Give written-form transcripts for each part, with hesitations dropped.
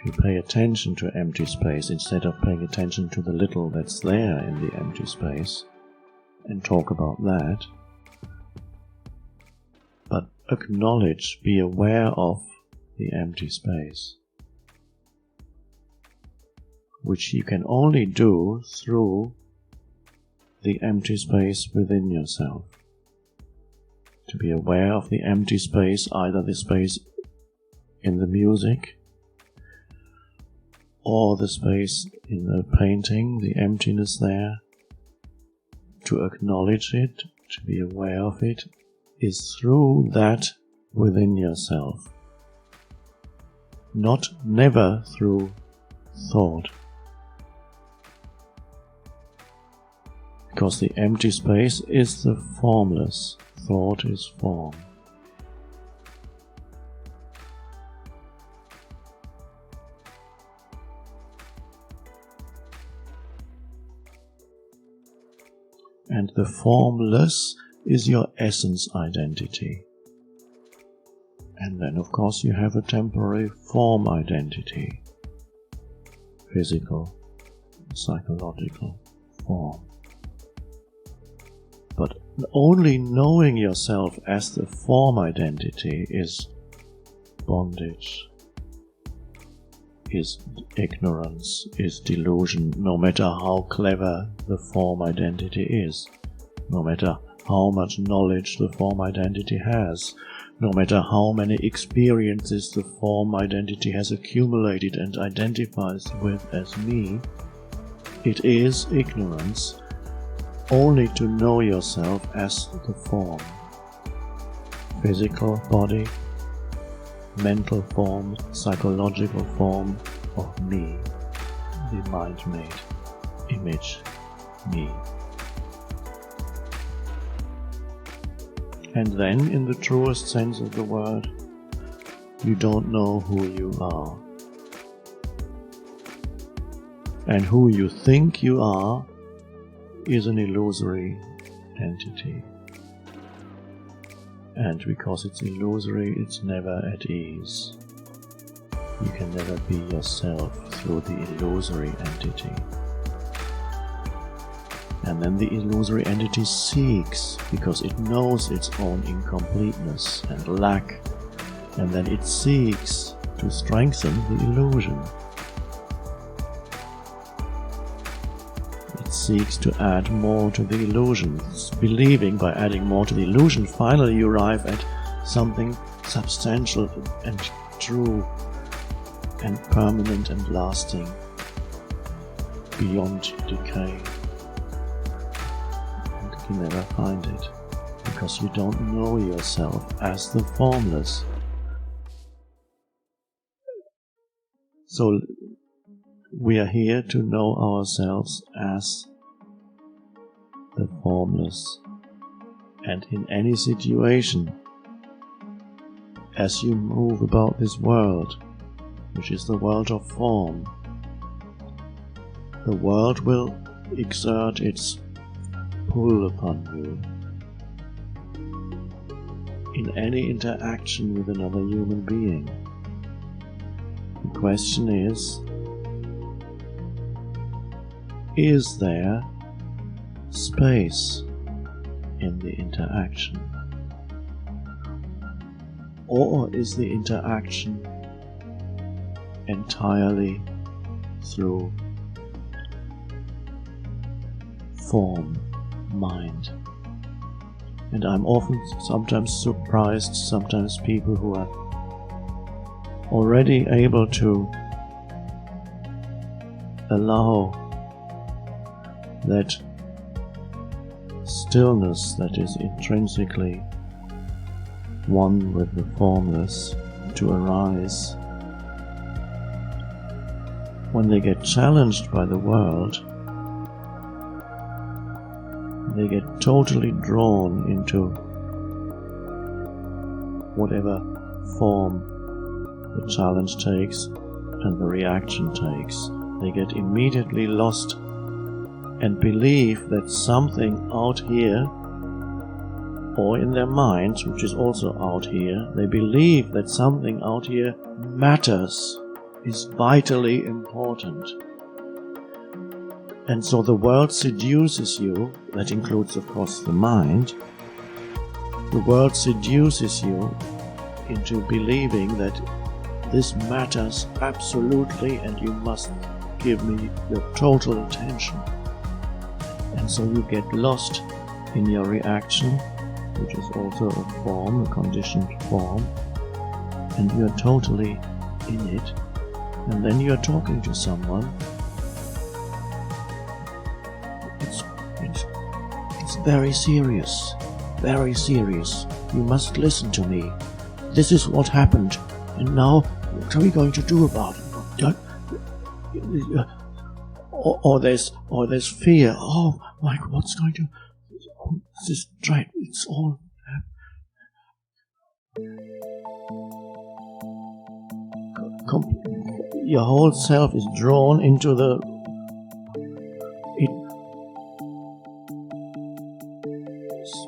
If you pay attention to empty space instead of paying attention to the little that's there in the empty space, and talk about that, but acknowledge, be aware of the empty space, which you can only do through the empty space within yourself. To be aware of the empty space, either the space in the music or the space in the painting, the emptiness there, to acknowledge it, to be aware of it, is through that within yourself. Never through thought. Because the empty space is the formless, thought is form. And the formless is your essence identity. And then, of course, you have a temporary form identity. Physical, psychological form. But only knowing yourself as the form identity is bondage, is ignorance, is delusion, no matter how clever the form identity is, no matter how much knowledge the form identity has, no matter how many experiences the form identity has accumulated and identifies with as me. It is ignorance only to know yourself as the form. Physical body, mental form, psychological form of me, the mind-made image, me. And then, in the truest sense of the word, you don't know who you are. And who you think you are is an illusory entity. And because it's illusory, it's never at ease. You can never be yourself through the illusory entity. And then the illusory entity seeks, because it knows its own incompleteness and lack, and then it seeks to strengthen the illusion. It seeks to add more to the illusion, believing by adding more to the illusion, finally you arrive at something substantial and true and permanent and lasting, beyond decay. You never find it, because you don't know yourself as the formless. So we are here to know ourselves as the formless. And in any situation, as you move about this world, which is the world of form, the world will exert its pull upon you. In any interaction with another human being, the question is there space in the interaction? Or is the interaction entirely through form, mind? And I'm sometimes surprised, sometimes people who are already able to allow that stillness that is intrinsically one with the formless to arise. When they get challenged by the world, they get totally drawn into whatever form the challenge takes and the reaction takes. They get immediately lost and believe that something out here, or in their minds, which is also out here, they believe that something out here matters is vitally important. And so the world seduces you, that includes of course the mind, the world seduces you into believing that this matters absolutely and you must give me your total attention. And so you get lost in your reaction, which is also a form, a conditioned form, and you're totally in it. And then you're talking to someone. It's very serious, very serious. You must listen to me. This is what happened, and now what are we going to do about it? Or there's fear. Oh my God, what's going to? This is right. It's all. Your whole self is drawn into the.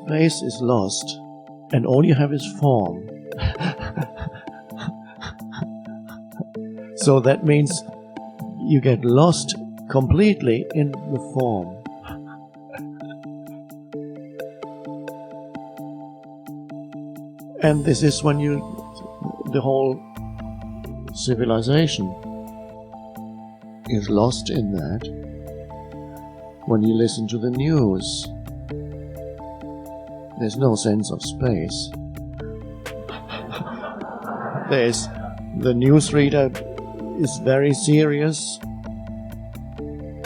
Space is lost, and all you have is form. So that means you get lost completely in the form. And this is when the whole civilization is lost in that. When you listen to the news, there's no sense of space. The newsreader is very serious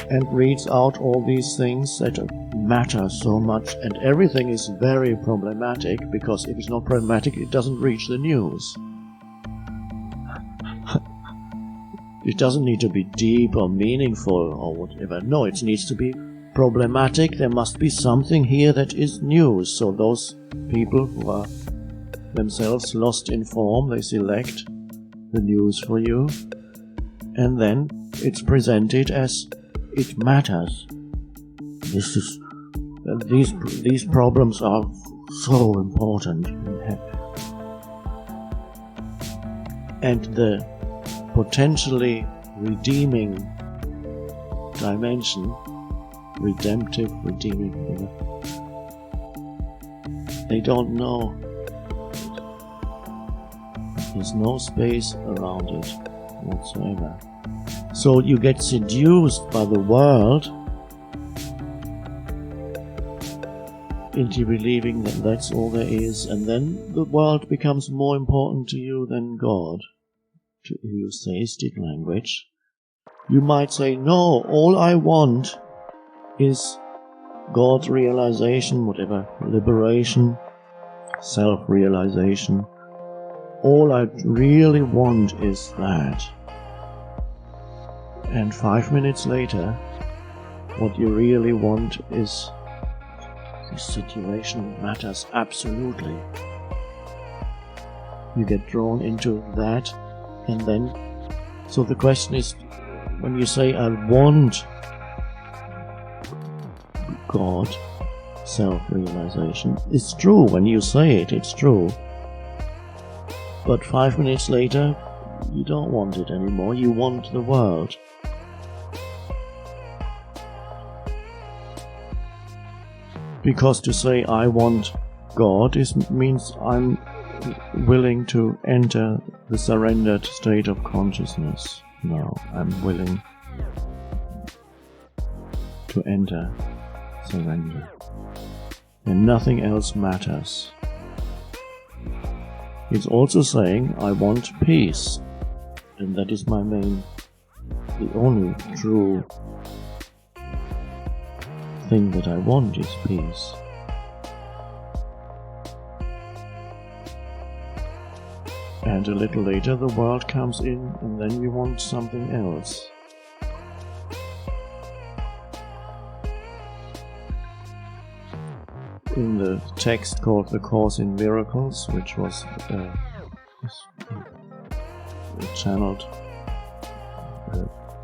and reads out all these things that matter so much, and everything is very problematic, because if it's not problematic, it doesn't reach the news. It doesn't need to be deep or meaningful or whatever. No, it needs to be problematic. There must be something here that is news. So those people who are themselves lost in form, they select the news for you, and then it's presented as it matters. These problems are so important, and the potentially redeeming dimension, redemptive, redeeming, they don't know. There's no space around it whatsoever. So you get seduced by the world into believing that that's all there is, and then the world becomes more important to you than God, to use theistic language. You might say, no, all I want is God's realization, whatever, liberation, self-realization. All I really want is that. And 5 minutes later, what you really want is this situation matters absolutely. You get drawn into that, and then, so the question is, when you say, I want God, self-realization, it's true. When you say it, it's true. But 5 minutes later, you don't want it anymore. You want the world. Because to say I want God means I'm willing to enter the surrendered state of consciousness. No, I'm willing to enter surrender. And nothing else matters. It's also saying I want peace, and that is my main, the only true thing that I want is peace. And a little later the world comes in, and then you want something else. In the text called The Course in Miracles, which was channeled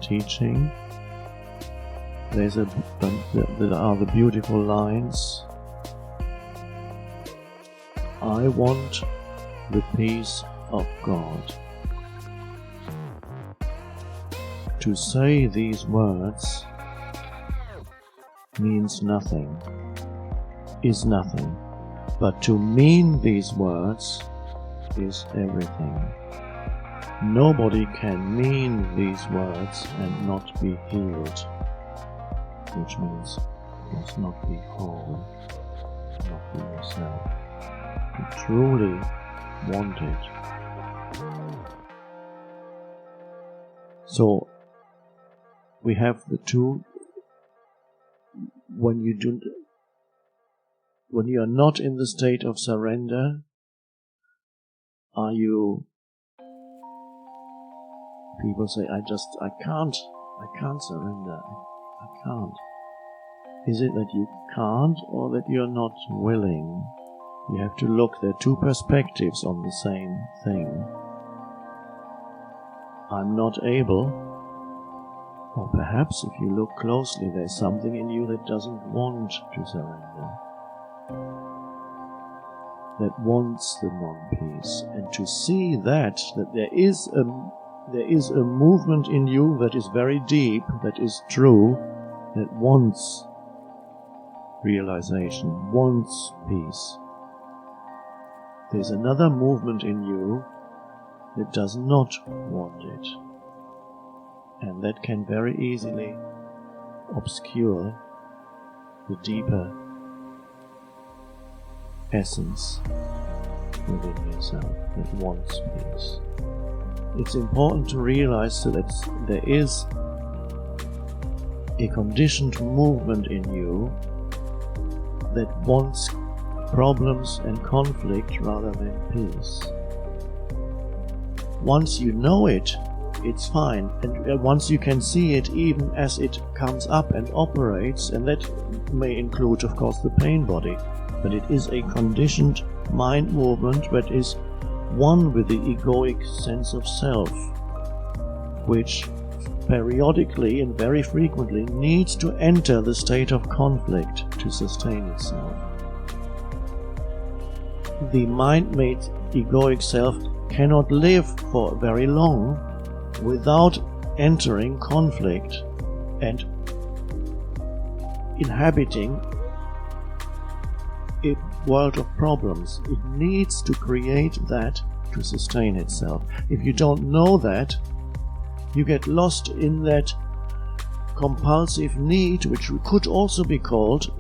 teaching, there are the beautiful lines. I want the peace of God. to say these words means nothing, is nothing, but to mean these words is everything. Nobody can mean these words and not be healed, which means must not be whole, not be yourself. You truly want it. So we have the two. When you are not in the state of surrender, people say, I can't surrender, I can't. Is it that you can't, or that you're not willing? You have to look, there are two perspectives on the same thing. I'm not able, or perhaps if you look closely, there's something in you that doesn't want to surrender, that wants the non-peace. And to see that there is a movement in you that is very deep, that is true, that wants realization, wants peace. There's another movement in you that does not want it, and that can very easily obscure the deeper essence within yourself that wants peace. It's important to realize that there is a conditioned movement in you that wants problems and conflict rather than peace. Once you know it, it's fine, and once you can see it even as it comes up and operates, and that may include, of course, the pain body, but it is a conditioned mind movement that is one with the egoic sense of self, which periodically and very frequently needs to enter the state of conflict to sustain itself. The mind-made egoic self cannot live for very long without entering conflict and inhabiting a world of problems. It needs to create that to sustain itself. If you don't know that, you get lost in that compulsive need, which could also be called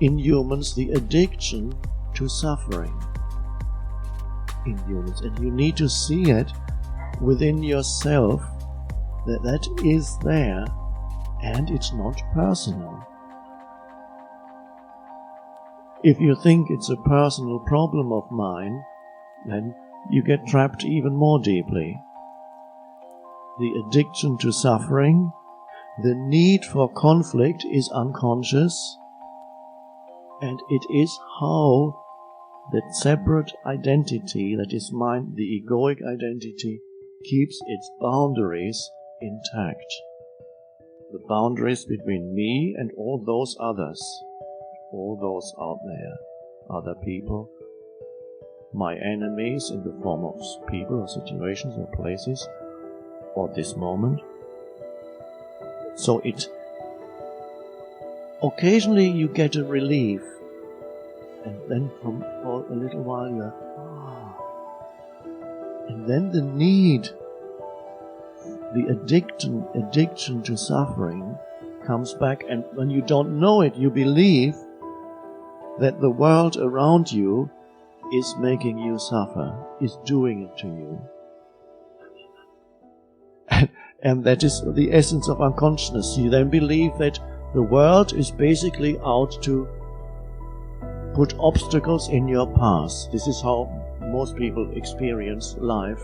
in humans the addiction to suffering in humans. And you need to see it within yourself that is there, and it's not personal. If you think it's a personal problem of mine, then you get trapped even more deeply. The addiction to suffering, the need for conflict is unconscious, and it is how that separate identity, that is mine, the egoic identity, keeps its boundaries intact. The boundaries between me and all those others, all those out there, other people, my enemies in the form of people or situations or places, or this moment. So occasionally you get a relief, and then for a little while you're, and then the need, the addiction to suffering comes back, and when you don't know it, you believe that the world around you is making you suffer, is doing it to you. And that is the essence of unconsciousness. You then believe that the world is basically out to put obstacles in your path. This is how most people experience life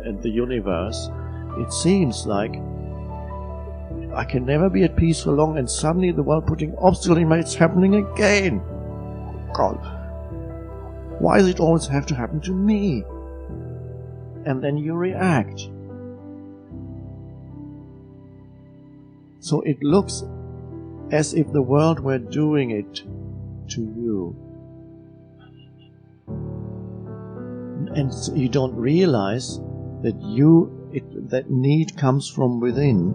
and the universe. It seems like I can never be at peace for long, and suddenly the world putting obstacles in my, it's happening again. God, why does it always have to happen to me? And then you react. So it looks as if the world were doing it to you. And you don't realize that you that need comes from within.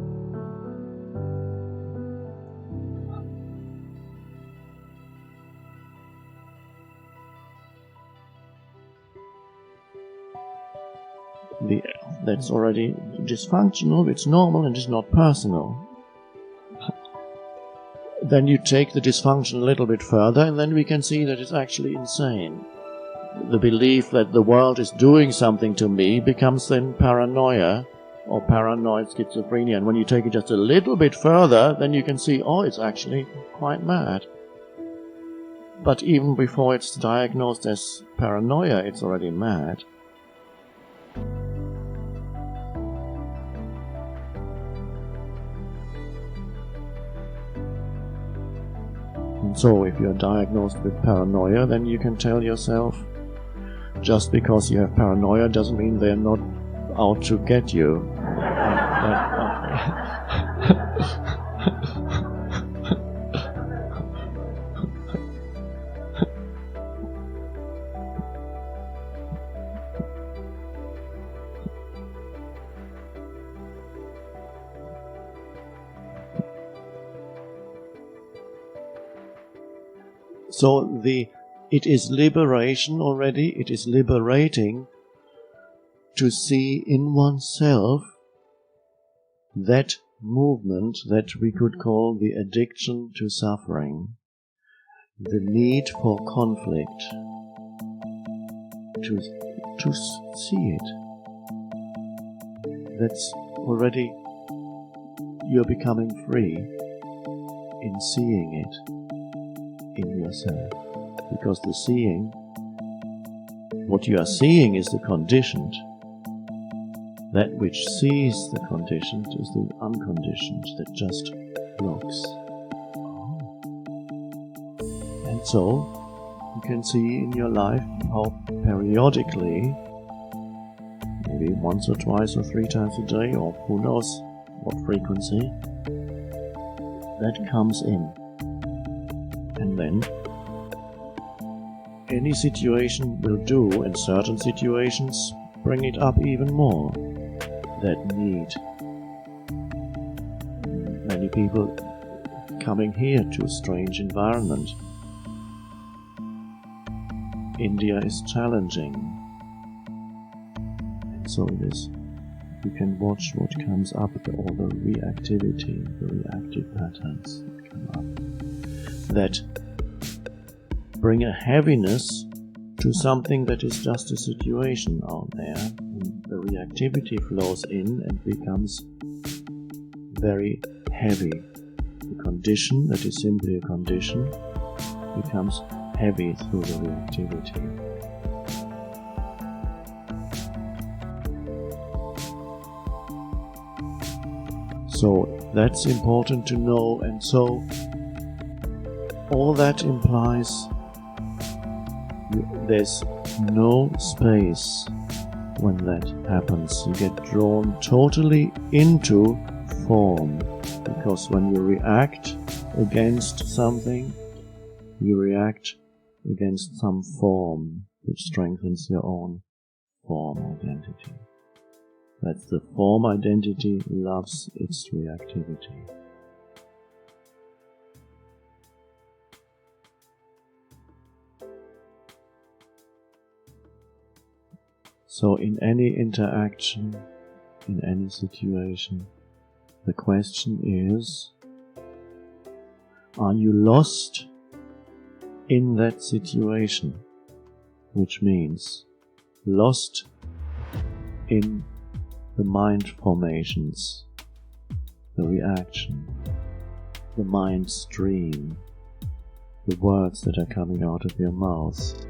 That's already dysfunctional, it's normal and it's not personal. Then you take the dysfunction a little bit further, and then we can see that it's actually insane. The belief that the world is doing something to me becomes then paranoia or paranoid schizophrenia. And when you take it just a little bit further, then you can see, oh, it's actually quite mad. But even before it's diagnosed as paranoia, it's already mad. And so if you're diagnosed with paranoia, then you can tell yourself, just because you have paranoia doesn't mean they're not out to get you. So it is liberation already, it is liberating to see in oneself that movement that we could call the addiction to suffering, the need for conflict, to see it. That's already, you're becoming free in seeing it in yourself, because the seeing, what you are seeing is the conditioned. That which sees the conditioned is the unconditioned that just blocks. And so you can see in your life how periodically, maybe once or twice or 3 times a day, or who knows what frequency, that comes in. And then any situation will do, and certain situations bring it up even more, that need. Many people coming here to a strange environment. India is challenging, and so it is. You can watch what comes up, all the reactivity, the reactive patterns that come up, that bring a heaviness to something that is just a situation out there. And the reactivity flows in and becomes very heavy. The condition that is simply a condition becomes heavy through the reactivity. So that's important to know, and so all that implies there's no space when that happens. You get drawn totally into form, because when you react against something, you react against some form which strengthens your own form identity. That's the form identity loves its reactivity. So in any interaction, in any situation, the question is, are you lost in that situation? Which means lost in the mind formations, the reaction, the mind stream, the words that are coming out of your mouth.